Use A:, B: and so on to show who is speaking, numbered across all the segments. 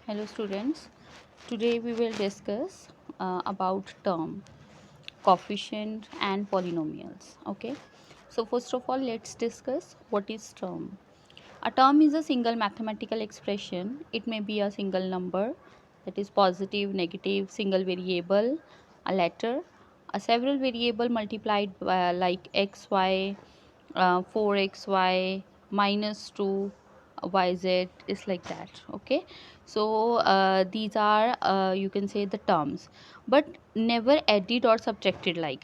A: Hello students, today we will discuss about term, coefficient and polynomials. Okay, so first of all let's discuss what is term. A term is a single mathematical expression. It may be a single number, that is positive, negative, single variable, a letter, a several variable multiplied by like x, y, 4xy, -2 yz is like that. Okay, so these are you can say the terms, but never added or subtracted like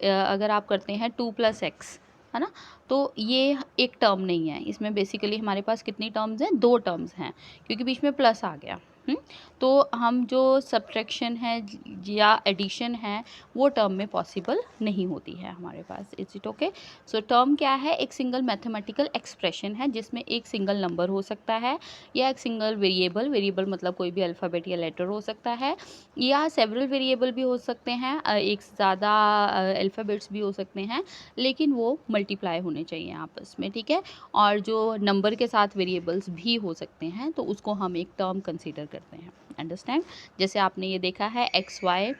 A: अगर आप करते हैं 2 + x है ना, तो ये एक term नहीं है। इसमें बेसिकली हमारे पास कितनी टर्म्स हैं, 2 टर्म्स हैं, क्योंकि बीच में प्लस आ गया। तो हम जो सब्ट्रैक्शन है या एडिशन है वो टर्म में पॉसिबल नहीं होती है हमारे पास। Is it okay? So term क्या है? एक सिंगल मैथमेटिकल एक्सप्रेशन है जिसमें एक सिंगल नंबर हो सकता है या एक सिंगल वेरिएबल मतलब कोई भी अल्फ़ाबेट या लेटर हो सकता है, या सेवरल वेरिएबल भी हो सकते हैं, एक से ज़्यादा अल्फ़ाबेट्स भी हो सकते हैं, लेकिन वो मल्टीप्लाई होने चाहिए आपस में, ठीक है। और जो नंबर के साथ वेरिएबल्स भी हो सकते हैं तो उसको हम एक टर्म कंसीडर करते हैं। अंडरस्टैंड? जैसे आपने ये देखा है XY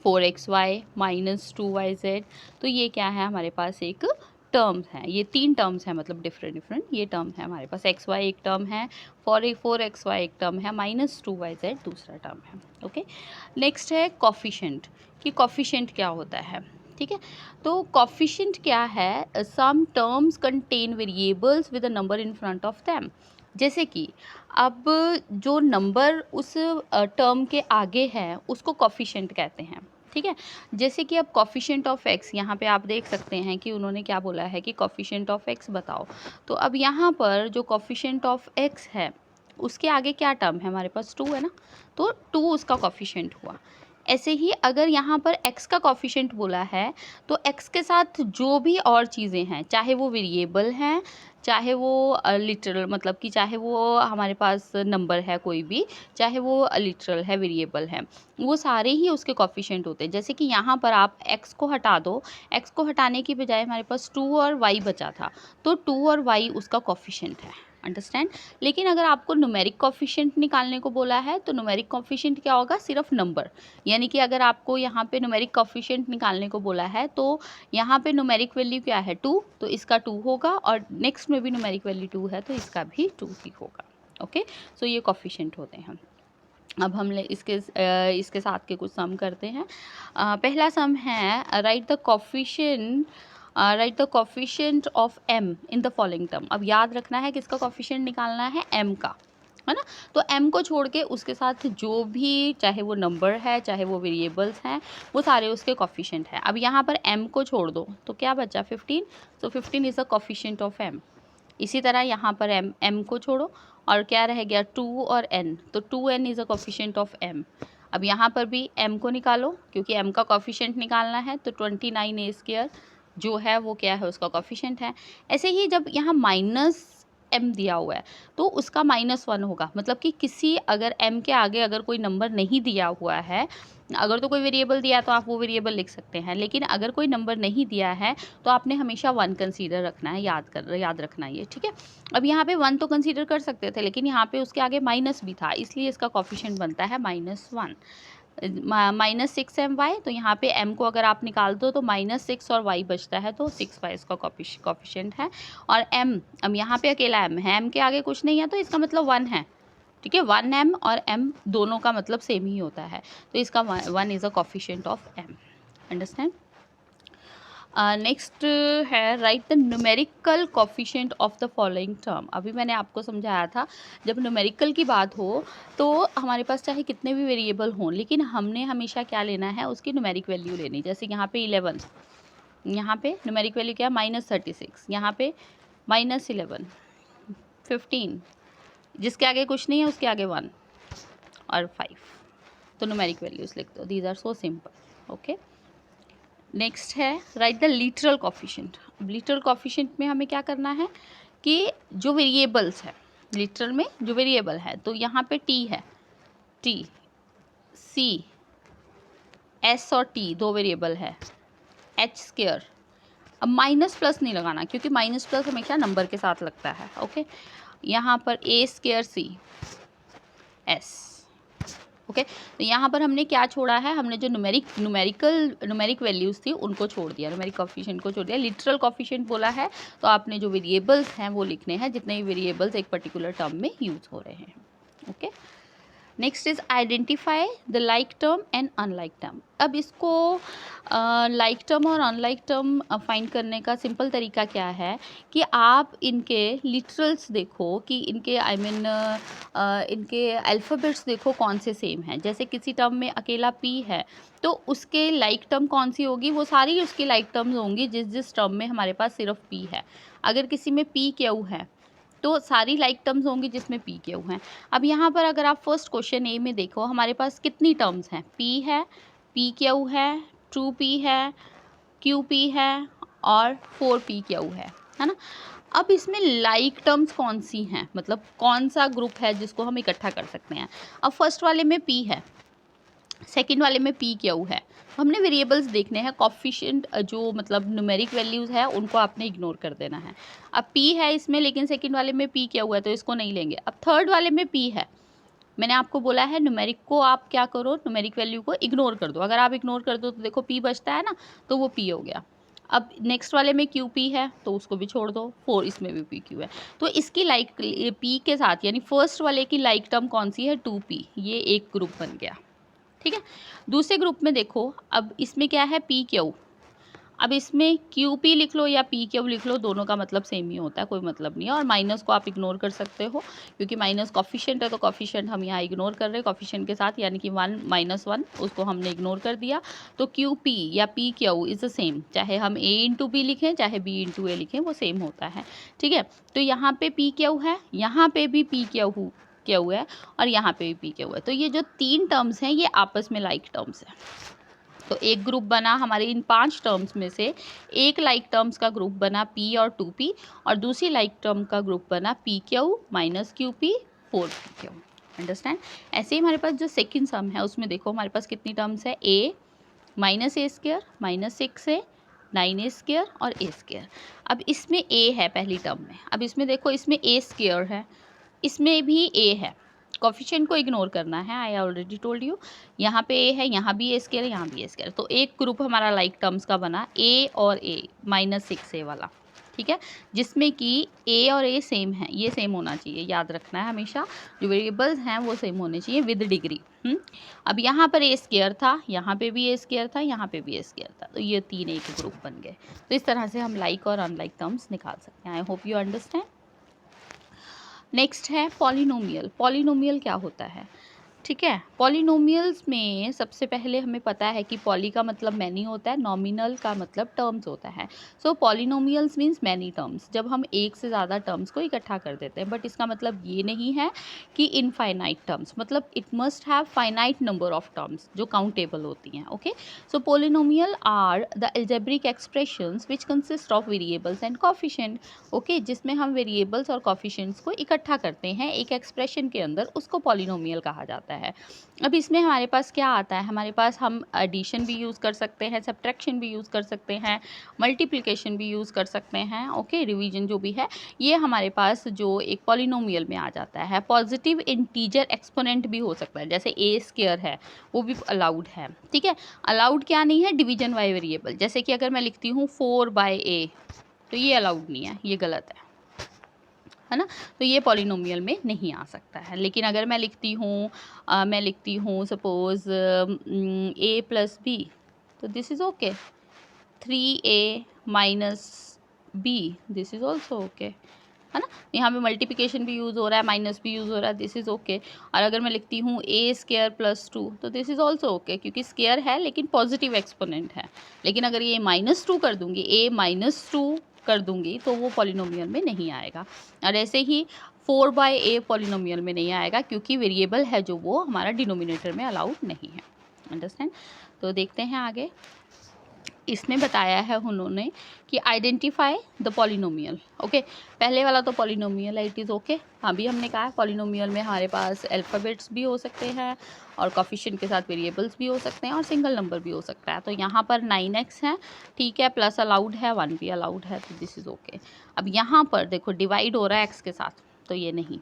A: 4xy -2yz, तो ये क्या है हमारे पास? एक टर्म्स हैं। ये 3 टर्म्स हैं, मतलब डिफरेंट ये टर्म्स हैं हमारे पास। xy एक टर्म है, 4xy एक टर्म है, -2yz दूसरा टर्म है। ओके, नेक्स्ट है कॉफिशेंट। कि कॉफिशेंट क्या होता है, ठीक है। तो कॉफिशेंट क्या है? Some terms contain variables with a number in front of them. जैसे कि अब जो नंबर उस टर्म के आगे है उसको कॉफिशेंट कहते हैं, ठीक है। जैसे कि अब कॉफिशेंट ऑफ एक्स, यहाँ पे आप देख सकते हैं कि उन्होंने क्या बोला है कि कॉफिशेंट ऑफ एक्स बताओ। तो अब यहाँ पर जो कॉफिशेंट ऑफ एक्स है उसके आगे क्या टर्म है हमारे पास? 2 है ना, तो 2 उसका कॉफिशेंट हुआ। ऐसे ही अगर यहाँ पर x का कॉफिशेंट बोला है तो x के साथ जो भी और चीज़ें हैं, चाहे वो वेरिएबल हैं, चाहे वो लिटरल मतलब कि चाहे वो हमारे पास नंबर है कोई भी, चाहे वो लिटरल है, वेरिएबल है, वो सारे ही उसके कॉफिशेंट होते हैं। जैसे कि यहाँ पर आप x को हटा दो, x को हटाने की बजाय हमारे पास 2 और y बचा था, तो 2 और y उसका कॉफिशेंट है। अंडरस्टैंड? लेकिन अगर आपको न्यूमेरिक कॉफिशेंट निकालने को बोला है तो न्यूमेरिक कॉफिशेंट क्या होगा? सिर्फ नंबर। यानी कि अगर आपको यहाँ पे न्यूमेरिक कॉफिशेंट निकालने को बोला है तो यहाँ पे न्यूमेरिक वैल्यू क्या है? 2, तो इसका 2 होगा, और नेक्स्ट में भी न्यूमेरिक वैल्यू 2 है तो इसका भी 2 ही होगा। ओके, सो ये कॉफिशेंट होते हैं। अब हम इसके साथ के कुछ सम करते हैं। पहला सम है right the coefficient of m in the following term. अब याद रखना है किसका कॉफिशेंट निकालना है? m का, है ना। तो m को छोड़ के उसके साथ जो भी, चाहे वो नंबर है चाहे वो वेरिएबल्स हैं, वो सारे उसके कॉफिशेंट हैं। अब यहाँ पर m को छोड़ दो तो क्या बचा? 15। सो 15 is the coefficient of m। इसी तरह यहाँ पर m को छोड़ो और क्या रह गया? 2 और n, तो 2n is a coefficient of m। अब यहाँ पर भी m को निकालो, क्योंकि m का कॉफिशेंट निकालना है, तो 29a² जो है वो क्या है? उसका कॉफिशेंट है। ऐसे ही जब यहाँ -m दिया हुआ है तो उसका -1 होगा, मतलब कि किसी अगर m के आगे अगर कोई नंबर नहीं दिया हुआ है, अगर तो कोई वेरिएबल दिया तो आप वो वेरिएबल लिख सकते हैं, लेकिन अगर कोई नंबर नहीं दिया है तो आपने हमेशा 1 कंसीडर रखना है। याद रखना ये, ठीक है। अब यहाँ पे 1 तो कंसीडर कर सकते थे, लेकिन यहाँ पे उसके आगे माइनस भी था, इसलिए इसका कॉफिशेंट बनता है -1। -6my, तो यहाँ पे m को अगर आप निकाल दो तो -6 और y बचता है, तो 6y इसका कॉफिशेंट है। और m, अब यहाँ पे अकेला m है, m के आगे कुछ नहीं है, तो इसका मतलब 1 है, ठीक है। 1m और m दोनों का मतलब सेम ही होता है, तो इसका 1 is a coefficient of m। Understand? Next है right the numerical coefficient of the following term. अभी मैंने आपको समझाया था जब न्यूमेरिकल की बात हो तो हमारे पास चाहे कितने भी वेरिएबल हों, लेकिन हमने हमेशा क्या लेना है? उसकी न्यूमेरिक वैल्यू लेनी। जैसे यहाँ पे 11, यहाँ पे न्यूमेरिक वैल्यू क्या? -36, यहाँ पे -11, 15, जिसके आगे कुछ नहीं है उसके आगे 1 और 5, तो न्यूमेरिक वैल्यूज़ लिख दो। These are so simple. Okay, next है राइट द लिटरल कॉफिशेंट। अब लिटरल कॉफिशेंट में हमें क्या करना है कि जो वेरिएबल्स है, लिटरल में जो वेरिएबल है, तो यहाँ पे t है, t, c, s और t दो वेरिएबल है, h²। अब माइनस प्लस नहीं लगाना, क्योंकि माइनस प्लस हमेशा नंबर के साथ लगता है। ओके, यहाँ पर a² c, एस। ओके, तो यहाँ पर हमने क्या छोड़ा है, हमने जो न्यूमेरिक वैल्यूज़ थी उनको छोड़ दिया, न्यूमेरिक कॉफिशिएंट को छोड़ दिया, लिटरल कॉफिशिएंट बोला है तो आपने जो वेरिएबल्स हैं वो लिखने हैं, जितने भी वेरिएबल्स एक पर्टिकुलर टर्म में यूज़ हो रहे हैं। Okay, next is identify the like term and unlike term. अब इसको लाइक टर्म और अनलाइक टर्म फाइंड करने का सिंपल तरीका क्या है कि आप इनके लिटरल्स देखो कि इनके इनके अल्फ़ाबेट्स देखो कौन से सेम हैं। जैसे किसी टर्म में अकेला पी है तो उसके लाइक टर्म कौन सी होगी, वो सारी उसकी लाइक टर्म्स होंगी जिस टर्म में हमारे पास सिर्फ पी है। अगर किसी में पी क्यू है तो सारी लाइक टर्म्स होंगी जिसमें पी क्यू हैं। अब यहाँ पर अगर आप फर्स्ट क्वेश्चन ए में देखो हमारे पास कितनी टर्म्स हैं, पी है, पी क्यू है, टू पी है, क्यू पी है और 4 पी क्यू है ना। अब इसमें लाइक टर्म्स कौन सी हैं, मतलब कौन सा ग्रुप है जिसको हम इकट्ठा कर सकते हैं। अब फर्स्ट वाले में पी है, सेकंड वाले में पी क्यू है, हमने वेरिएबल्स देखने हैं, कॉफिशिएंट जो मतलब न्यूमेरिक वैल्यूज़ है उनको आपने इग्नोर कर देना है। अब पी है इसमें लेकिन सेकंड वाले में पी क्यू है तो इसको नहीं लेंगे। अब थर्ड वाले में पी है, मैंने आपको बोला है न्यूमेरिक को आप क्या करो, न्यूमेरिक वैल्यू को इग्नोर कर दो। अगर आप इग्नोर कर दो तो देखो पी बचता है ना, तो वो पी हो गया। अब नेक्स्ट वाले में क्यू पी है तो उसको भी छोड़ दो, 4 इसमें भी पी क्यू है। तो इसकी लाइक पी के साथ यानी फर्स्ट वाले की लाइक टर्म कौन सी है, 2 पी, ये एक ग्रुप बन गया। ठीक है, दूसरे ग्रुप में देखो, अब इसमें क्या है, पी क्यू। अब इसमें क्यू पी लिख लो या पी क्यू लिख लो, दोनों का मतलब सेम ही होता है, कोई मतलब नहीं है। और माइनस को आप इग्नोर कर सकते हो क्योंकि माइनस कॉफिशिएंट है तो कॉफिशिएंट हम यहाँ इग्नोर कर रहे हैं कॉफिशिएंट के साथ, यानी कि 1 -1 उसको हमने इग्नोर कर दिया। तो क्यू पी या P Q is the same, चाहे हम ए इंटू बी लिखें चाहे बी इंटू ए लिखें, वो सेम होता है। ठीक है, तो यहाँ पे पी क्यू है, यहाँ पे भी पी क्यू है और यहाँ पे भी पी क्यू है। तो ये जो 3 टर्म्स हैं ये आपस में लाइक टर्म्स हैं। तो एक ग्रुप बना हमारे इन 5 टर्म्स में से, एक लाइक टर्म्स का ग्रुप बना पी और 2p और दूसरी लाइक टर्म का ग्रुप बना P Q minus Q P 4 P Q. Understand. ऐसे ही हमारे पास जो सेकंड सम है उसमें देखो हमारे पास कितनी टर्म्स है, a minus A square minus 6a 9a square और a स्क्र। अब इसमें a है पहली टर्म में, अब इसमें देखो इसमें a स्क्र है, इसमें भी a है, कॉफिशिएंट को इग्नोर करना है, आई ऑलरेडी टोल्ड यू। यहाँ पे ए है, यहाँ भी ए स्क्वायर, यहाँ भी ए स्क्वायर। तो एक ग्रुप हमारा लाइक टर्म्स का बना ए और ए -6a वाला। ठीक है, जिसमें कि ए और ए सेम है, ये सेम होना चाहिए, याद रखना है हमेशा, जो वेरिएबल्स हैं वो सेम होने चाहिए विद डिग्री। अब यहाँ पर ए स्क्वायर था, यहाँ पे भी ए स्क्वायर था, यहाँ पे भी ए स्क्वायर था, तो ये 3 एक ग्रुप बन गए। तो इस तरह से हम लाइक और अनलाइक टर्म्स निकाल सकते हैं। I hope you understand. Next है पॉलिनोमियल। पॉलिनोमियल क्या होता है, ठीक है। पॉलिनोमियल्स में सबसे पहले हमें पता है कि पॉली का मतलब मैनी होता है, नॉमिनल का मतलब टर्म्स होता है। सो पॉलिनोमियल्स मीन्स मैनी टर्म्स, जब हम एक से ज़्यादा टर्म्स को इकट्ठा कर देते हैं। बट इसका मतलब ये नहीं है कि इनफाइनाइट टर्म्स, मतलब it must have finite number of terms जो काउंटेबल होती हैं। Okay, so polynomial are the algebraic expressions which consist of variables and coefficient. Okay, जिसमें हम वेरिएबल्स और कॉफिशिएंट्स को इकट्ठा करते हैं एक एक्सप्रेशन के अंदर, उसको पॉलिनोमियल कहा जाता है। अब इसमें हमारे पास क्या आता है, हमारे पास हम एडिशन भी यूज़ कर सकते हैं, सब्ट्रैक्शन भी यूज़ कर सकते हैं, मल्टीप्लिकेशन भी यूज़ कर सकते हैं। ओके, डिवीजन जो भी है ये हमारे पास जो एक पॉलिनोमियल में आ जाता है। पॉजिटिव इंटीजर एक्सपोनेंट भी हो सकता है, जैसे ए स्क्वायर है वो भी अलाउड है। ठीक है, अलाउड क्या नहीं है, डिवीजन बाय वेरिएबल। जैसे कि अगर मैं लिखती हूँ 4/a तो ये अलाउड नहीं है, ये गलत है ना, तो ये पॉलिनोमियल में नहीं आ सकता है। लेकिन अगर मैं लिखती हूँ सपोज a + b तो this is okay, 3a - b this is also okay, है ना। यहाँ पे मल्टीप्लिकेशन भी यूज़ हो रहा है, माइनस भी यूज़ हो रहा है, दिस इज़ ओके। और अगर मैं लिखती हूँ a² + 2 तो दिस इज़ ऑल्सो ओके, क्योंकि स्क्वायर है लेकिन पॉजिटिव एक्सपोनेंट है। लेकिन अगर ये -2 कर दूँगी, a - 2 कर दूंगी तो वो पॉलिनोमियल में नहीं आएगा। और ऐसे ही 4/a पॉलिनोमियल में नहीं आएगा क्योंकि वेरिएबल है जो वो हमारा डिनोमिनेटर में अलाउड नहीं है। अंडरस्टैंड। तो देखते हैं आगे, इसमें बताया है उन्होंने कि आइडेंटिफाई द पॉलिनोमियल। ओके, पहले वाला तो पॉलिनोमियल है, इट इज़ ओके। अभी हमने कहा है पॉलिनोमियल में हमारे पास अल्फ़ाबेट्स भी हो सकते हैं और कॉफिशिएंट के साथ वेरिएबल्स भी हो सकते हैं और सिंगल नंबर भी हो सकता है। तो यहाँ पर 9x है, ठीक है, प्लस अलाउड है, 1 भी अलाउड है, तो दिस इज़ ओके। अब यहाँ पर देखो डिवाइड हो रहा है x के साथ, तो ये नहीं,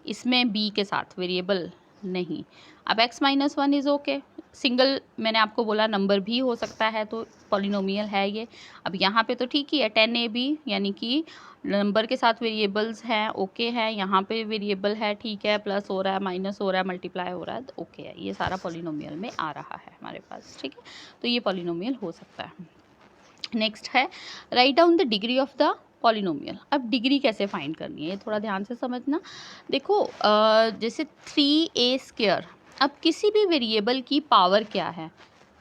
A: इसमें b के साथ वेरिएबल नहीं। अब x-1 इज़ ओके, सिंगल मैंने आपको बोला नंबर भी हो सकता है तो पॉलिनोमियल है ये। अब यहाँ पे तो ठीक ही है, 10ab यानी कि नंबर के साथ वेरिएबल्स हैं, ओके है, यहाँ पे वेरिएबल है, ठीक है, प्लस हो रहा है, माइनस हो रहा है, मल्टीप्लाई हो रहा है, तो ओके है, ये सारा पॉलिनोमियल में आ रहा है हमारे पास, ठीक है, तो ये पॉलिनोमियल हो सकता है। नेक्स्ट है write down the degree of the polynomial. अब डिग्री कैसे फाइंड करनी है ये थोड़ा ध्यान से समझना। देखो जैसे 3a², अब किसी भी वेरिएबल की पावर क्या है,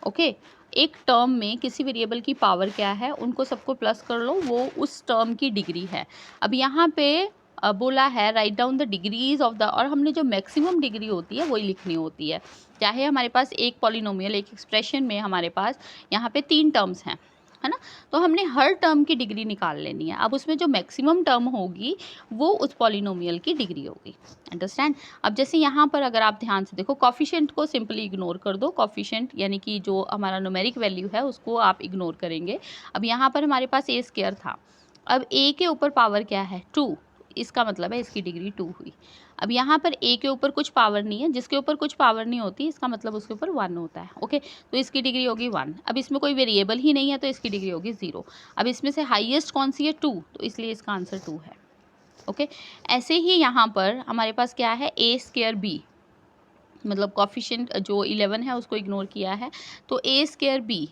A: ओके, एक टर्म में किसी वेरिएबल की पावर क्या है, उनको सबको प्लस कर लो, वो उस टर्म की डिग्री है। अब यहाँ पे बोला है write down the degrees of the, और हमने जो मैक्सिमम डिग्री होती है वही लिखनी होती है। चाहे हमारे पास एक पॉलिनोमियल, एक एक्सप्रेशन में हमारे पास यहाँ पे 3 टर्म्स हैं, है ना, तो हमने हर टर्म की डिग्री निकाल लेनी है। अब उसमें जो मैक्सिमम टर्म होगी वो उस पॉलिनोमियल की डिग्री होगी। अंडरस्टैंड। अब जैसे यहाँ पर अगर आप ध्यान से देखो, कॉफिशिएंट को सिंपली इग्नोर कर दो, कॉफिशिएंट यानी कि जो हमारा न्यूमेरिक वैल्यू है उसको आप इग्नोर करेंगे। अब यहाँ पर हमारे पास a² था, अब a के ऊपर पावर क्या है 2, इसका मतलब है इसकी डिग्री 2 हुई। अब यहाँ पर a के ऊपर कुछ पावर नहीं है, जिसके ऊपर कुछ पावर नहीं होती इसका मतलब उसके ऊपर 1 होता है, ओके, तो इसकी डिग्री होगी 1। अब इसमें कोई वेरिएबल ही नहीं है तो इसकी डिग्री होगी 0। अब इसमें से हाईएस्ट कौन सी है 2, तो इसलिए इसका आंसर 2 है, ओके। ऐसे ही यहाँ पर हमारे पास क्या है a²b, मतलब कॉफिशिएंट जो 11 है उसको इग्नोर किया है, तो a²b,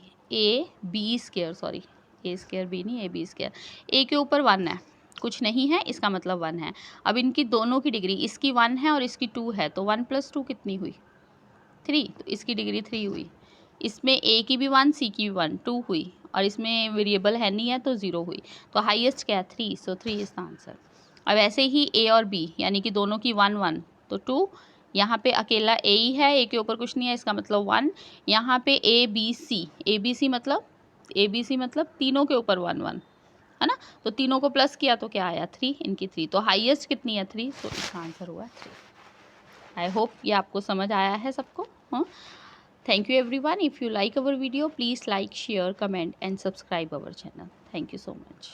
A: सॉरी a²b नहीं ab², a के ऊपर 1 है, कुछ नहीं है, इसका मतलब 1 है। अब इनकी दोनों की डिग्री, इसकी 1 है और इसकी 2 है, तो 1 + 2 कितनी हुई 3, तो इसकी डिग्री 3 हुई। इसमें a की भी 1, c की भी 1, 2 हुई, और इसमें वेरिएबल है नहीं है तो 0 हुई, तो हाईएस्ट क्या है 3, सो 3 इज द आंसर। अब ऐसे ही a और b यानी कि दोनों की 1 1, तो 2, यहाँ पे अकेला a ही है, a के ऊपर कुछ नहीं है, इसका मतलब 1। यहाँ पे a b c मतलब तीनों के ऊपर 1 1, है ना, तो तीनों को प्लस किया तो क्या आया 3, इनकी 3, तो हाईएस्ट कितनी है 3, तो इसका आंसर हुआ 3। आई होप ये आपको समझ आया है सबको, हाँ। Thank you everyone. If you like our video, please like, share, comment and subscribe our channel. Thank you so much.